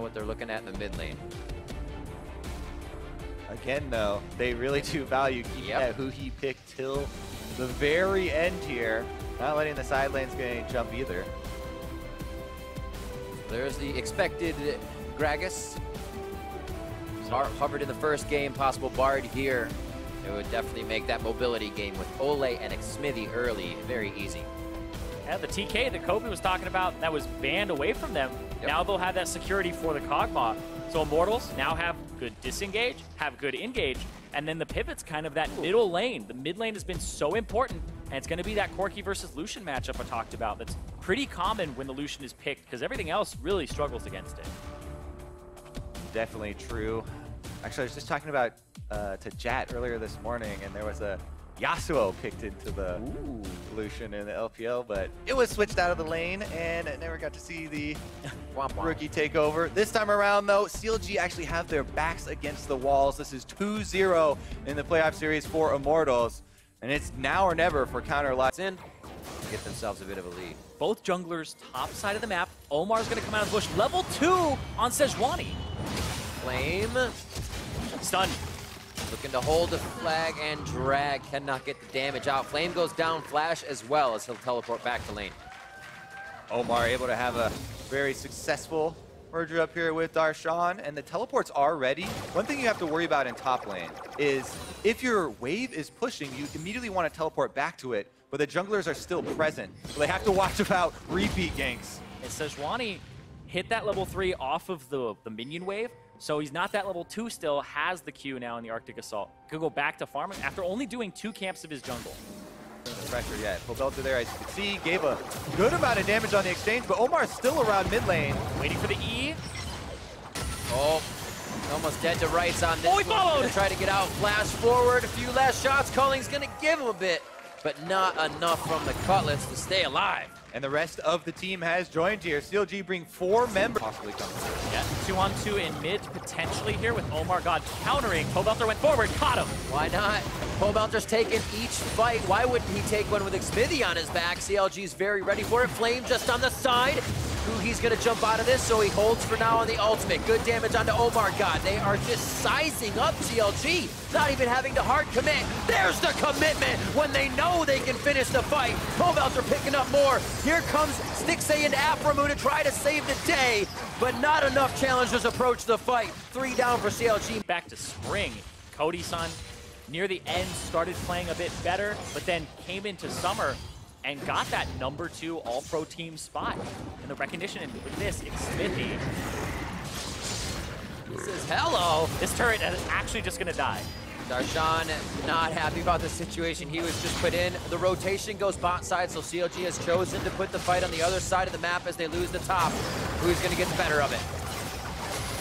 what they're looking at in the mid lane. Again, though, they really do value keeping that who he picked till the very end here. Not letting the side lanes get any jump either. There's the expected Gragas. Hovered in the first game, possible Bard here. It would definitely make that mobility game with Olleh and Smithy early very easy. Yeah, the TK that Kobe was talking about, that was banned away from them. Now they'll have that security for the Kog'Maw. So Immortals now have good disengage, have good engage, and then the pivot's kind of that middle lane. The mid lane has been so important, and it's going to be that Corki versus Lucian matchup I talked about. That's pretty common when the Lucian is picked, because everything else really struggles against it. Definitely true. Actually, I was just talking about to Jat earlier this morning, and there was a Yasuo picked into the Lucian in the LPL, but it was switched out of the lane, and I never got to see the rookie take over. This time around, though, CLG actually have their backs against the walls. This is 2-0 in the playoff series for Immortals, and it's now or never for Counter Live. In to get themselves a bit of a lead. Both junglers top side of the map. Omar's going to come out of the bush. Level 2 on Sejuani. Flame. Stun. Looking to hold the flag and drag. Cannot get the damage out. Flame goes down. Flash as well as he'll teleport back to lane. Omar able to have a very successful merger up here with Darshan, and the teleports are ready. One thing you have to worry about in top lane is if your wave is pushing, you immediately want to teleport back to it, but the junglers are still present. So they have to watch about repeat ganks. And Sejuani hit that level 3 off of the minion wave, so he's not that level 2 still, has the Q now in the Arctic Assault. Could go back to farming after only doing 2 camps of his jungle. Pressure yet. Pobelter there, as you can see, gave a good amount of damage on the exchange, but Omar's still around mid lane. Waiting for the E. Oh, almost dead to rights on this. Oh, he followed! Gonna try to get out, flash forward, a few last shots. Culling's gonna give him a bit, but not enough from the Cutlass to stay alive. And the rest of the team has joined here. CLG bring 4 members. Possibly coming through. Yeah, 2-on-2 in mid potentially here with Omar God countering. Pobelter went forward, caught him. Why not? Pobelter's taken each fight. Why wouldn't he take one with Smithy on his back? CLG's very ready for it. Flame just on the side. He's gonna jump out of this, so he holds for now on the ultimate. Good damage onto Omar God. They are just sizing up CLG, not even having to hard commit. There's the commitment when they know they can finish the fight. Pobelter picking up more. Here comes Stixay and Aphromoo to try to save the day, but not enough challengers approach the fight. 3 down for CLG. Back to spring. Cody-san, near the end, started playing a bit better, but then came into summer and got that number 2 all-pro team spot. And the recognition, and with this, it's Smithy. He says, hello. This turret is actually just gonna die. Darshan not happy about the situation he was just put in. The rotation goes bot side, so CLG has chosen to put the fight on the other side of the map as they lose the top. Who's gonna get the better of it?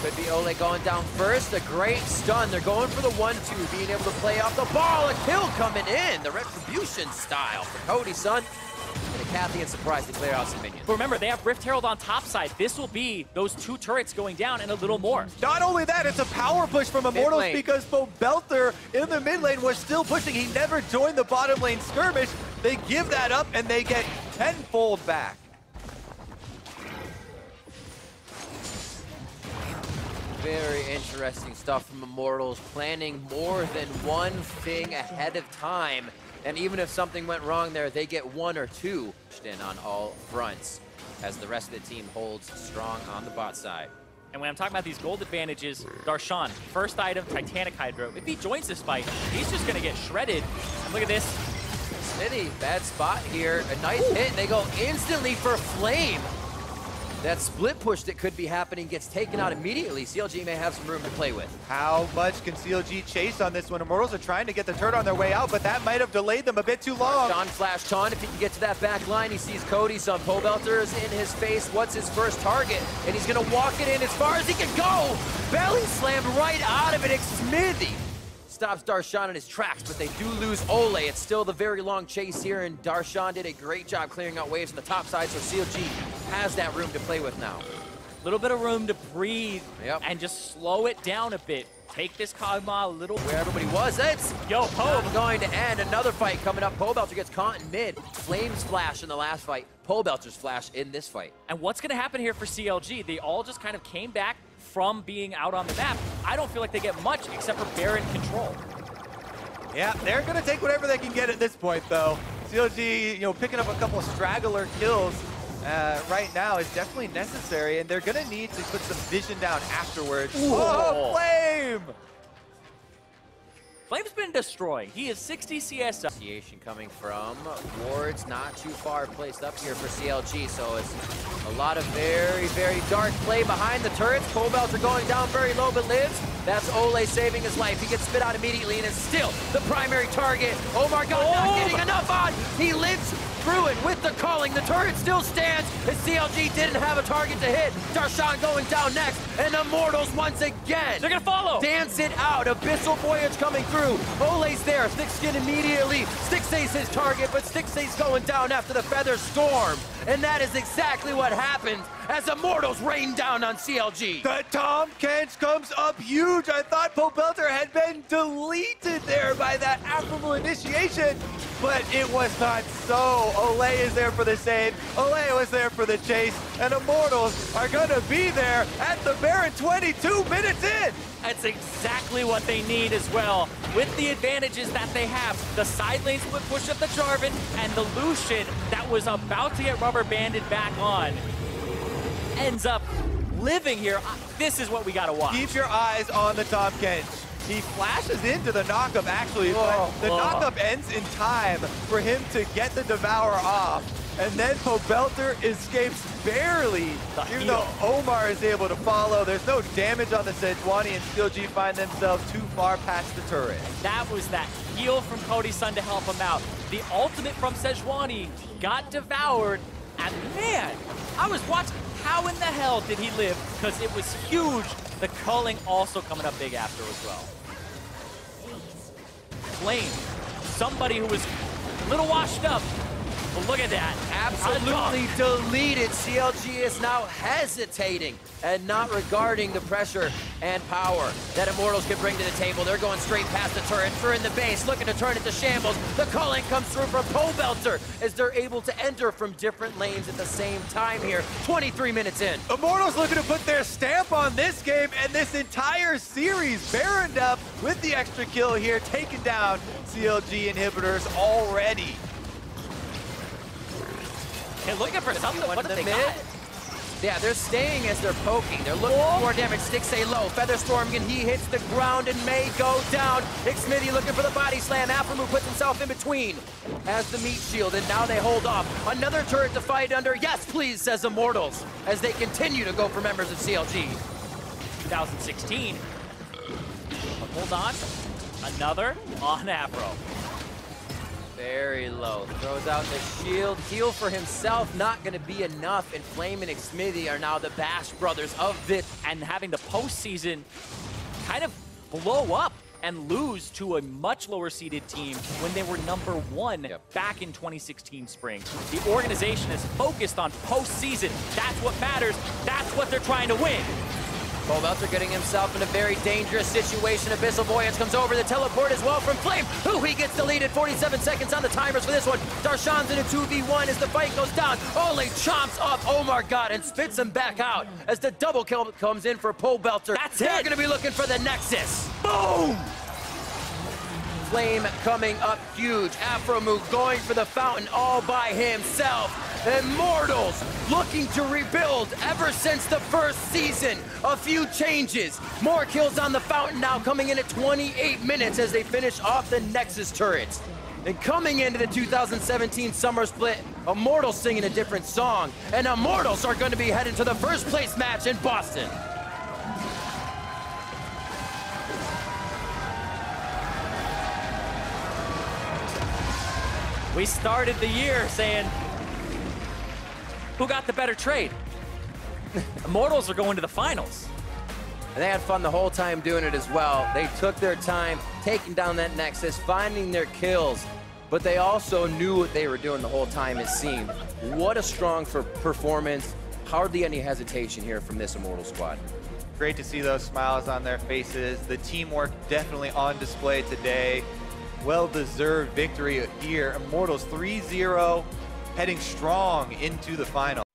Could be Olleh going down first. A great stun. They're going for the 1-2, being able to play off the ball. A kill coming in. The retribution style for Cody-san. And a Cathian surprised to clear out some minions. But remember, they have Rift Herald on top side. This will be those 2 turrets going down and a little more. Not only that, it's a power push from Immortals because Pobelter in the mid lane was still pushing. He never joined the bottom lane skirmish. They give that up and they get tenfold back. Very interesting stuff from Immortals, planning more than one thing ahead of time. And even if something went wrong there, they get 1 or 2 in on all fronts as the rest of the team holds strong on the bot side. And when I'm talking about these gold advantages, Darshan, first item, Titanic Hydro. If he joins this fight, he's just gonna get shredded. And look at this. Smithy, bad spot here. A nice hit, and they go instantly for Flame. That split push that could be happening gets taken out immediately. CLG may have some room to play with. How much can CLG chase on this one? Immortals are trying to get the turret on their way out, but that might have delayed them a bit too long. John flashed on. If he can get to that back line, he sees Cody. Some Pobelter is in his face. What's his first target? And he's going to walk it in as far as he can go. Belly slammed right out of it. Smithy stops Darshan in his tracks, but they do lose Olleh. It's still the very long chase here, and Darshan did a great job clearing out waves on the top side, so CLG has that room to play with now. A little bit of room to breathe and just slow it down a bit. Take this Kog'Maw a little where everybody was. It's Pobe going to end. Another fight coming up. Pobelter gets caught in mid. Flames flash in the last fight. Pobelter's flash in this fight. And what's going to happen here for CLG? They all just kind of came back, from being out on the map, I don't feel like they get much except for Baron control. Yeah, they're going to take whatever they can get at this point, though. CLG, picking up a couple of straggler kills right now is definitely necessary, and they're going to need to put some vision down afterwards. Ooh. Oh, Flame! Flame's been destroying. He is 60 CS. Initiation coming from wards, not too far placed up here for CLG, so it's a lot of very, very dark play behind the turrets. Pobelter going down very low but lives. That's Olleh saving his life. He gets spit out immediately and is still the primary target. Oh my god, not getting enough on. He lives through it with the calling. The turret still stands as CLG didn't have a target to hit. Darshan going down next, and Immortals once again. They're gonna follow. Dance it out. Abyssal Voyage coming through. Olleh's there. Thickskin immediately. Stixace's his target, but Stixace's going down after the Feather Storm. And that is exactly what happens as Immortals rain down on CLG. The Tahm Kench comes up huge. I thought Pobelter had been deleted there by that Afromal initiation, but it was not so. Olleh is there for the save. Olleh was there for the chase, and Immortals are gonna be there at the Baron 22 minutes in. That's exactly what they need as well. With the advantages that they have, the side lane split push of the Jarvan and the Lucian that was about to get rubber banded back on ends up living here. This is what we gotta watch. Keep your eyes on the Tahm Kench. He flashes into the knockup actually, but the knockup ends in time for him to get the Devour off. And then Pobelter escapes barely, even though Omar is able to follow. There's no damage on the Sejuani, and CLG find themselves too far past the turret. That was that heal from Cody's son to help him out. The ultimate from Sejuani got devoured, and man, I was watching, how in the hell did he live? Because it was huge. The culling also coming up big after as well. Flame, somebody who was a little washed up. But look at that. Absolutely deleted. CLG is now hesitating and not regarding the pressure and power that Immortals can bring to the table. They're going straight past the turret. They're in the base, looking to turn it to shambles. The calling comes through from Pobelter as they're able to enter from different lanes at the same time here. 23 minutes in. Immortals looking to put their stamp on this game and this entire series. Baroned up with the extra kill here, taking down CLG inhibitors already. Hey, looking for something. What did they got? Yeah, they're staying as they're poking. They're looking for more damage. Stixace low. Featherstorm, and he hits the ground and may go down. Xmitty looking for the body slam. Afromu puts himself in between. Has the meat shield, and now they hold off. Another turret to fight under. Yes, please, says Immortals, as they continue to go for members of CLG. 2016. Hold on. Another on Afro. Very low. Throws out the shield. Heal for himself. Not going to be enough. And Flame and Xmitty are now the Bash brothers of this. And having the postseason kind of blow up and lose to a much lower seeded team when they were #1 back in 2016 spring. The organization is focused on postseason. That's what matters. That's what they're trying to win. Pobelter getting himself in a very dangerous situation. Abyssal Voyage comes over the teleport as well from Flame. Ooh, he gets deleted. 47 seconds on the timers for this one. Darshan's in a 2v1 as the fight goes down. Olleh chomps up Omar God and spits him back out as the double kill comes in for Pobelter. They're going to be looking for the Nexus. Boom! Flame coming up huge. Afromu going for the fountain all by himself. Immortals looking to rebuild ever since the first season. A few changes. More kills on the fountain now coming in at 28 minutes as they finish off the Nexus turrets. And coming into the 2017 summer split, Immortals singing a different song. And Immortals are going to be headed to the first place match in Boston. We started the year saying, who got the better trade? Immortals are going to the finals. And they had fun the whole time doing it as well. They took their time, taking down that Nexus, finding their kills, but they also knew what they were doing the whole time, it seemed. What a strong performance. Hardly any hesitation here from this Immortal squad. Great to see those smiles on their faces. The teamwork definitely on display today. Well-deserved victory here. Immortals 3-0, heading strong into the final.